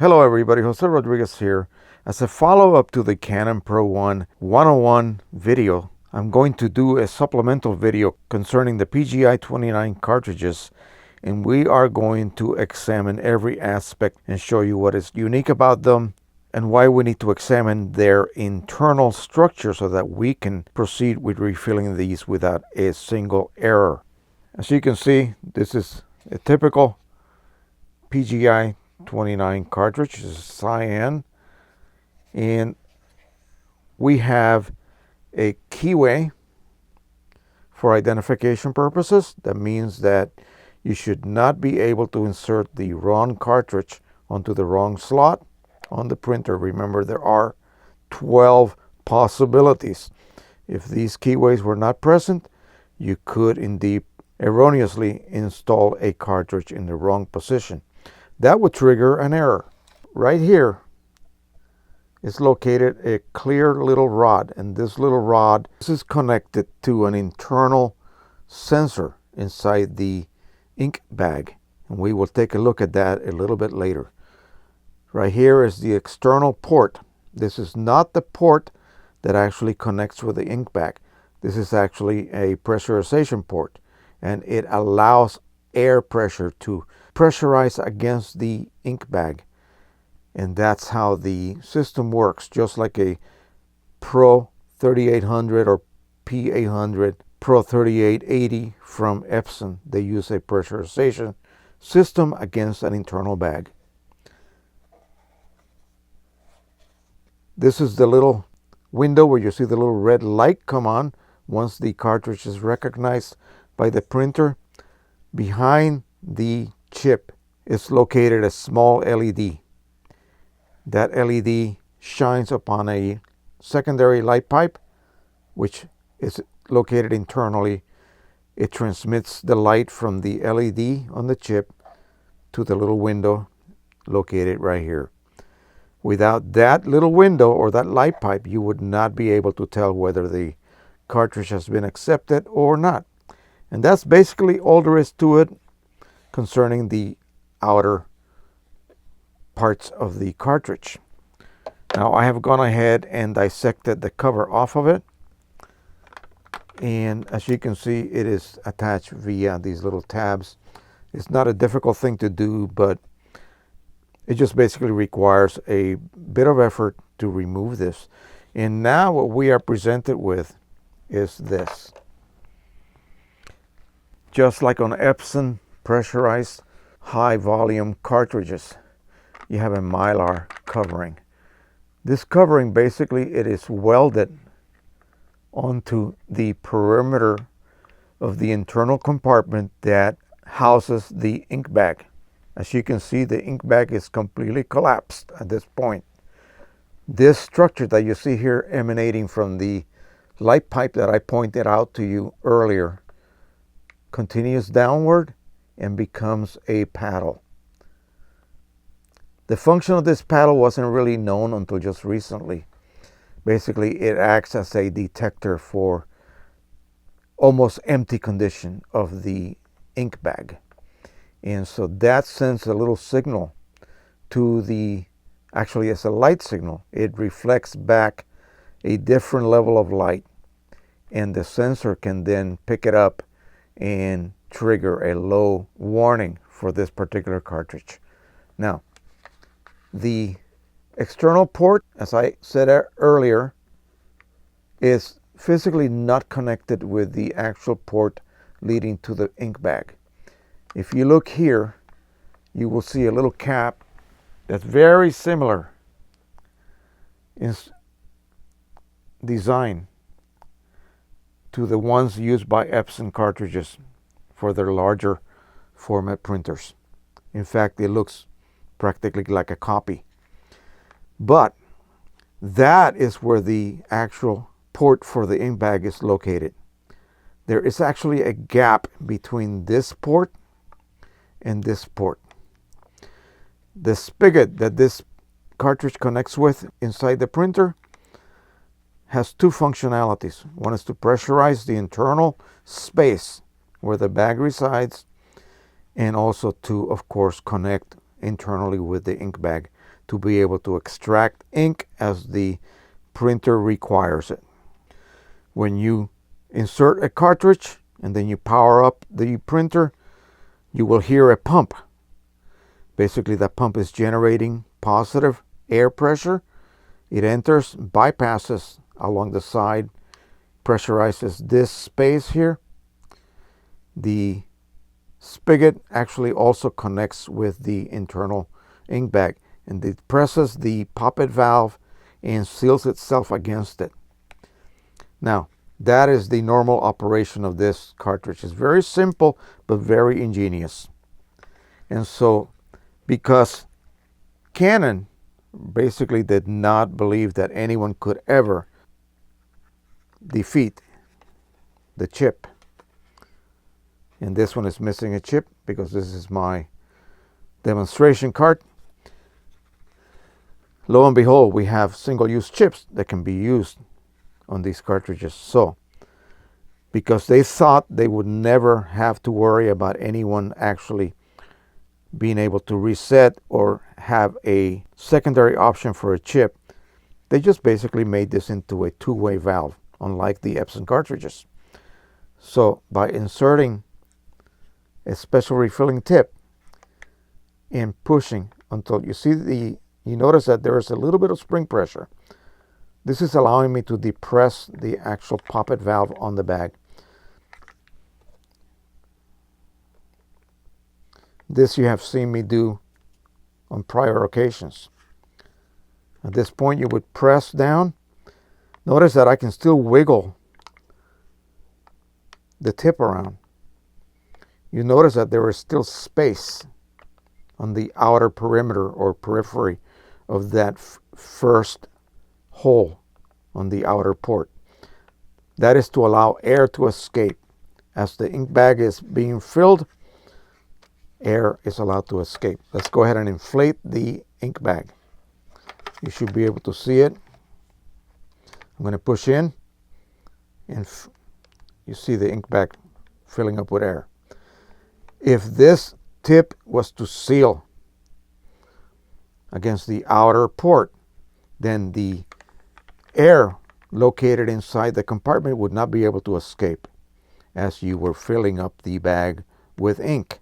Hello everybody, Jose Rodriguez here. As a follow-up to the Canon Pro 101 video, I'm going to do a supplemental video concerning the PGI 29 cartridges, and we are going to examine every aspect and show you what is unique about them and why we need to examine their internal structure so that we can proceed with refilling these without a single error. As you can see, this is a typical PGI 29 cartridge. This is cyan, and we have a keyway for identification purposes. That means that you should not be able to insert the wrong cartridge onto the wrong slot on the printer. Remember, there are 12 possibilities. If these keyways were not present, you could indeed erroneously install a cartridge in the wrong position. That would trigger an error. Right here is located a clear little rod, and this little rod, this is connected to an internal sensor inside the ink bag, and we will take a look at that a little bit later. Right here is the external port. This is not the port that actually connects with the ink bag. This is actually a pressurization port, and it allows air pressure to pressurize against the ink bag, and that's how the system works. Just like a Pro 3800 or P800, Pro 3880 from Epson, they use a pressurization system against an internal bag. This is the little window where you see the little red light come on once the cartridge is recognized by the printer. Behind the chip is located a small LED. That LED shines upon a secondary light pipe, which is located internally. It transmits the light from the LED on the chip to the little window located right here. Without that little window or that light pipe, you would not be able to tell whether the cartridge has been accepted or not. And that's basically all there is to it concerning the outer parts of the cartridge. Now I have gone ahead and dissected the cover off of it, and as you can see, it is attached via these little tabs. It's not a difficult thing to do, but it just basically requires a bit of effort to remove this. And now what we are presented with is this. Just like on Epson pressurized high volume cartridges, you have a mylar covering. This covering, basically, it is welded onto the perimeter of the internal compartment that houses the ink bag. As you can see, the ink bag is completely collapsed at this point. This structure that you see here emanating from the light pipe that I pointed out to you earlier continues downward and becomes a paddle. The function of this paddle wasn't really known until just recently. Basically, it acts as a detector for almost empty condition of the ink bag. And so that sends a little signal to the, actually it's a light signal. It reflects back a different level of light, and the sensor can then pick it up and trigger a low warning for this particular cartridge. Now, the external port, as I said earlier, is physically not connected with the actual port leading to the ink bag. If you look here, you will see a little cap that's very similar in design to the ones used by Epson cartridges for their larger format printers. In fact, it looks practically like a copy. But that is where the actual port for the ink bag is located. There is actually a gap between this port and this port. The spigot that this cartridge connects with inside the printer has two functionalities. One is to pressurize the internal space where the bag resides, and also to, of course, connect internally with the ink bag. to be able to extract ink as the printer requires it. When you insert a cartridge and then you power up the printer, you will hear a pump. Basically, that pump is generating positive air pressure. It enters, bypasses along the side, pressurizes this space here. The spigot actually also connects with the internal ink bag, and it presses the poppet valve and seals itself against it. Now, that is the normal operation of this cartridge. It's very simple, but very ingenious. And so, because Canon basically did not believe that anyone could ever defeat the chip, and this one is missing a chip because this is my demonstration cart. Lo and behold, we have single-use chips that can be used on these cartridges. So, because they thought they would never have to worry about anyone actually being able to reset or have a secondary option for a chip, they just basically made this into a two-way valve, unlike the Epson cartridges. So by inserting a special refilling tip and pushing until you see you notice that there is a little bit of spring pressure. This is allowing me to depress the actual poppet valve on the bag. This you have seen me do on prior occasions. At this point, you would press down. Notice that I can still wiggle the tip around. You notice that there is still space on the outer perimeter or periphery of that first hole on the outer port. That is to allow air to escape. As the ink bag is being filled, air is allowed to escape. Let's go ahead and inflate the ink bag. You should be able to see it. I'm going to push in, and you see the ink bag filling up with air. If this tip was to seal against the outer port, then the air located inside the compartment would not be able to escape as you were filling up the bag with ink.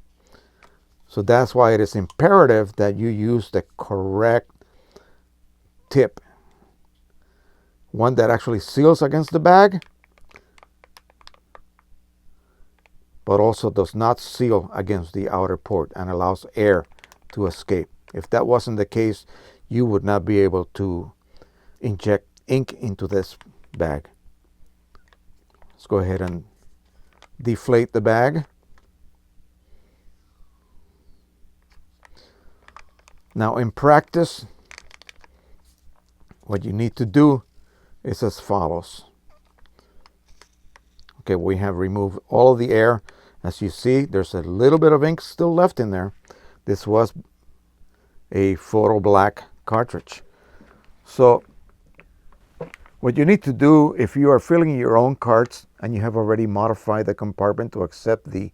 So that's why it is imperative that you use the correct tip. One that actually seals against the bag, but also does not seal against the outer port and allows air to escape. If that wasn't the case, you would not be able to inject ink into this bag. Let's go ahead and deflate the bag. Now in practice, what you need to do is as follows. Okay, we have removed all of the air. As you see, there's a little bit of ink still left in there. This was a photo black cartridge. So what you need to do if you are filling your own carts and you have already modified the compartment to accept the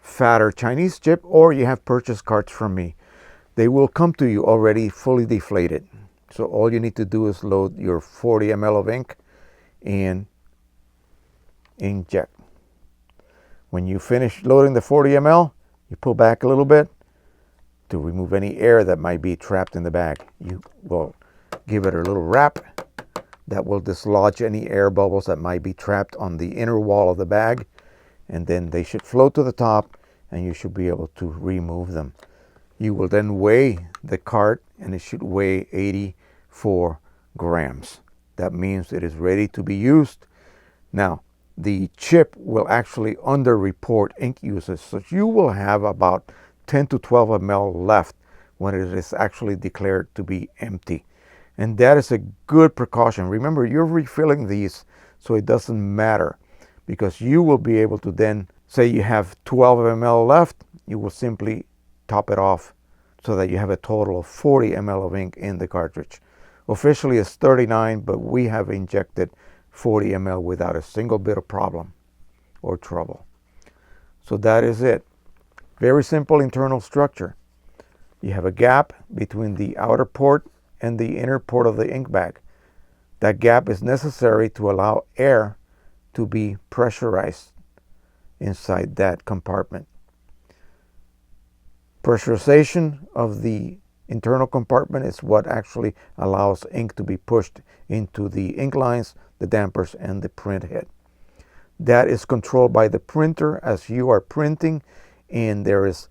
fatter Chinese chip, or you have purchased carts from me, they will come to you already fully deflated. So all you need to do is load your 40 ml of ink and inject. When you finish loading the 40 ml, you pull back a little bit to remove any air that might be trapped in the bag. You will give it a little wrap that will dislodge any air bubbles that might be trapped on the inner wall of the bag, and then they should float to the top and you should be able to remove them. You will then weigh the cart, and it should weigh 84 grams. That means it is ready to be used. Now, the chip will actually underreport ink usage, so you will have about 10 to 12 ml left when it is actually declared to be empty. And that is a good precaution. Remember, you're refilling these, so it doesn't matter, because you will be able to then, say you have 12 ml left, you will simply top it off so that you have a total of 40 ml of ink in the cartridge. Officially it's 39, but we have injected 40 ml without a single bit of problem or trouble. So that is it. Very simple internal structure. You have a gap between the outer port and the inner port of the ink bag. That gap is necessary to allow air to be pressurized inside that compartment. Pressurization of the internal compartment is what actually allows ink to be pushed into the ink lines, the dampers, and the print head. That is controlled by the printer as you are printing, and there is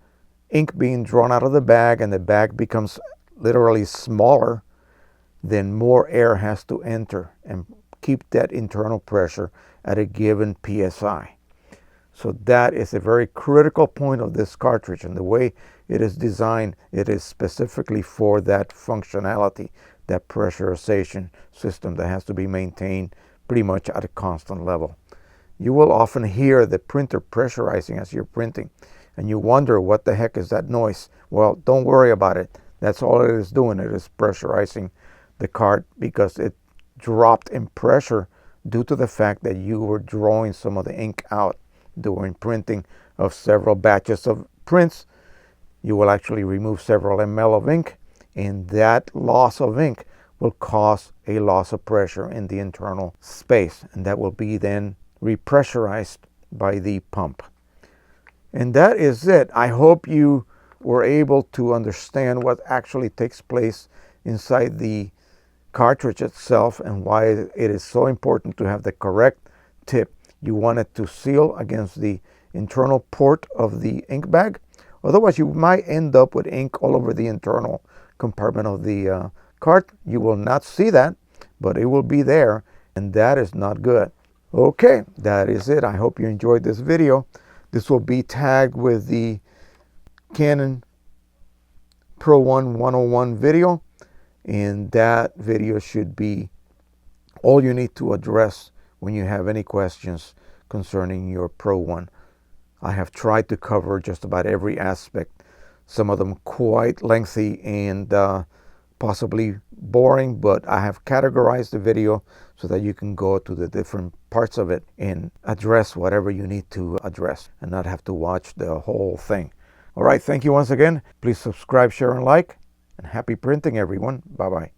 ink being drawn out of the bag, and the bag becomes literally smaller. Then more air has to enter and keep that internal pressure at a given PSI. So that is a very critical point of this cartridge, and the way it is designed, it is specifically for that functionality, that pressurization system that has to be maintained pretty much at a constant level. You will often hear the printer pressurizing as you're printing, and you wonder what the heck is that noise. Well, don't worry about it. That's all it is doing. It is pressurizing the cart because it dropped in pressure due to the fact that you were drawing some of the ink out during printing of several batches of prints. You will actually remove several ml of ink, and that loss of ink will cause a loss of pressure in the internal space, and that will be then repressurized by the pump. And that is it. I hope you were able to understand what actually takes place inside the cartridge itself and why it is so important to have the correct tip. You want it to seal against the internal port of the ink bag. Otherwise, you might end up with ink all over the internal compartment of the cart. You will not see that, but it will be there, and that is not good. Okay, that is it. I hope you enjoyed this video. This will be tagged with the Canon Pro 101 video, and that video should be all you need to address when you have any questions concerning your Pro 1. I have tried to cover just about every aspect, some of them quite lengthy and possibly boring, but I have categorized the video so that you can go to the different parts of it and address whatever you need to address and not have to watch the whole thing. All right, thank you once again. Please subscribe, share, and like, and happy printing, everyone. Bye-bye.